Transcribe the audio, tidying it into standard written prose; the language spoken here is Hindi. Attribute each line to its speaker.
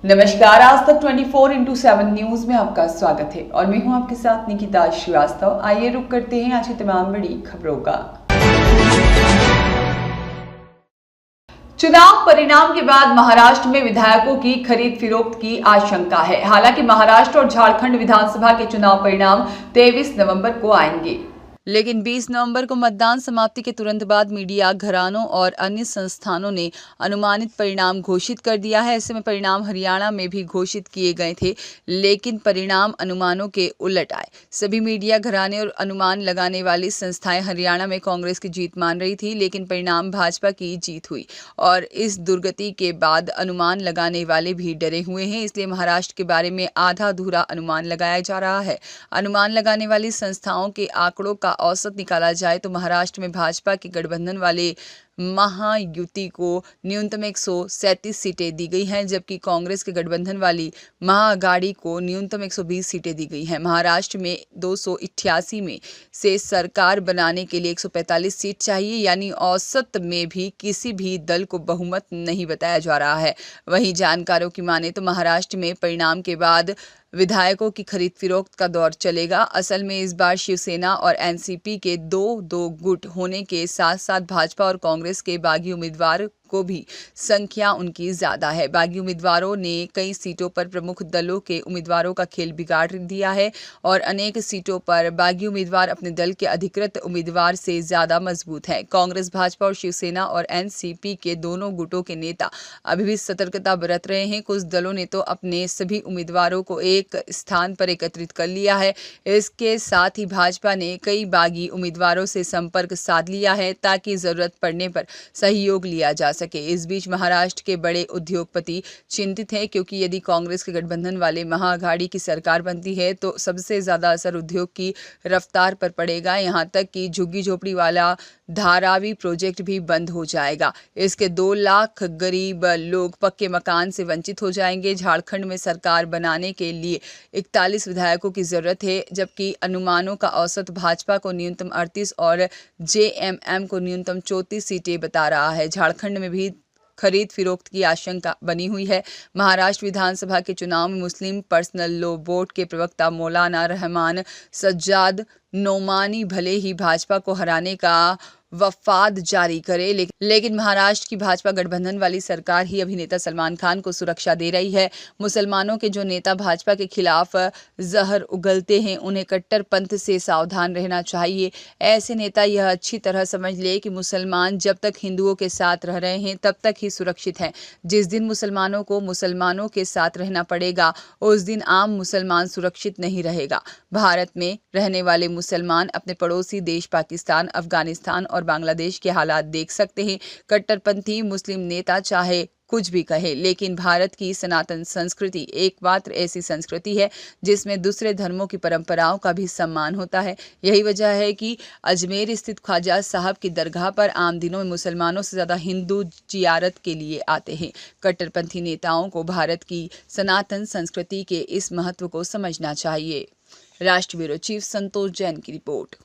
Speaker 1: नमस्कार, आज तक 24/7 न्यूज में आपका स्वागत है और मैं हूं आपके साथ निकिता श्रीवास्तव। आइए रुक करते हैं आज की तमाम बड़ी खबरों का। चुनाव परिणाम के बाद महाराष्ट्र में विधायकों की खरीद फिरोख्त की आशंका है। हालांकि महाराष्ट्र और झारखंड विधानसभा के चुनाव परिणाम 23 नवंबर को आएंगे, लेकिन 20 नवंबर को मतदान समाप्ति के तुरंत बाद मीडिया घरानों और अन्य संस्थानों ने अनुमानित परिणाम घोषित कर दिया है। ऐसे में परिणाम हरियाणा में भी घोषित किए गए थे, लेकिन परिणाम अनुमानों के उलट आए। सभी मीडिया घराने और अनुमान लगाने वाली संस्थाएं हरियाणा में कांग्रेस की जीत मान रही थी, लेकिन परिणाम भाजपा की जीत हुई और इस दुर्गति के बाद अनुमान लगाने वाले भी डरे हुए हैं। इसलिए महाराष्ट्र के बारे में आधा अधूरा अनुमान लगाया जा रहा है। अनुमान लगाने वाली संस्थाओं के आंकड़ों का औसत निकाला जाए तो महाराष्ट्र में भाजपा के गठबंधन वाले महायुति को न्यूनतम 137 सीटें दी गई हैं, जबकि कांग्रेस के गठबंधन वाली महाअघाड़ी को न्यूनतम 120 सीटें दी गई हैं। महाराष्ट्र में 288 में से सरकार बनाने के लिए 145 सीट चाहिए, यानी औसत में भी किसी भी दल को बहुमत नहीं बताया जा रहा है। वहीं जानकारों की माने तो महाराष्ट्र में परिणाम के बाद विधायकों की खरीद फिरोख्त का दौर चलेगा। असल में इस बार शिवसेना और एनसीपी के दो गुट होने के साथ साथ भाजपा और कांग्रेस के बागी उम्मीदवार को भी संख्या उनकी ज्यादा है। बागी उम्मीदवारों ने कई सीटों पर प्रमुख दलों के उम्मीदवारों का खेल बिगाड़ दिया है और अनेक सीटों पर बागी उम्मीदवार अपने दल के अधिकृत उम्मीदवार से ज्यादा मजबूत हैं। कांग्रेस, भाजपा और शिवसेना और एनसीपी के दोनों गुटों के नेता अभी भी सतर्कता बरत रहे हैं। कुछ दलों ने तो अपने सभी उम्मीदवारों को एक स्थान पर एकत्रित कर लिया है। इसके साथ ही भाजपा ने कई बागी उम्मीदवारों से संपर्क साध लिया है ताकि जरूरत पड़ने पर सहयोग लिया जा सके। इस बीच महाराष्ट्र के बड़े उद्योगपति चिंतित हैं, क्योंकि यदि कांग्रेस के गठबंधन वाले महाअघाड़ी की सरकार बनती है तो सबसे ज्यादा असर उद्योग की रफ्तार पर पड़ेगा। यहां तक कि झुग्गी झोपड़ी वाला धारावी प्रोजेक्ट भी बंद हो जाएगा। इसके 2 लाख गरीब लोग पक्के मकान से वंचित हो जाएंगे। झारखंड में सरकार बनाने के लिए 41 विधायकों की जरूरत है, जबकि अनुमानों का औसत भाजपा को न्यूनतम 38 और जेएमएम को न्यूनतम 34 सीटें बता रहा है। झारखंड में भी खरीद फिरोख्त की आशंका बनी हुई है। महाराष्ट्र विधानसभा के चुनाव में मुस्लिम पर्सनल लॉ बोर्ड के प्रवक्ता मौलाना रहमान सज्जाद नोमानी भले ही भाजपा को हराने का वफाद जारी करे, लेकिन महाराष्ट्र की भाजपा गठबंधन वाली सरकार ही अभिनेता सलमान खान को सुरक्षा दे रही है। मुसलमानों के जो नेता भाजपा के खिलाफ जहर उगलते हैं, उन्हें कट्टरपंथ से सावधान रहना चाहिए। ऐसे नेता यह अच्छी तरह समझ ले कि मुसलमान जब तक हिंदुओं के साथ रह रहे हैं तब तक ही सुरक्षित हैं। जिस दिन मुसलमानों को मुसलमानों के साथ रहना पड़ेगा, उस दिन आम मुसलमान सुरक्षित नहीं रहेगा। भारत में रहने वाले मुसलमान अपने पड़ोसी देश पाकिस्तान, अफगानिस्तान और बांग्लादेश के हालात देख सकते हैं। कट्टरपंथी मुस्लिम नेता चाहे कुछ भी कहे, लेकिन भारत की सनातन संस्कृति एकमात्र ऐसी संस्कृति है जिसमें दूसरे धर्मों की परंपराओं का भी सम्मान होता है। यही वजह है कि अजमेर स्थित ख्वाजा साहब की दरगाह पर आम दिनों में मुसलमानों से ज्यादा हिंदू जियारत के लिए आते हैं। कट्टरपंथी नेताओं को भारत की सनातन संस्कृति के इस महत्व को समझना चाहिए। राष्ट्र ब्यूरो चीफ संतोष जैन की रिपोर्ट।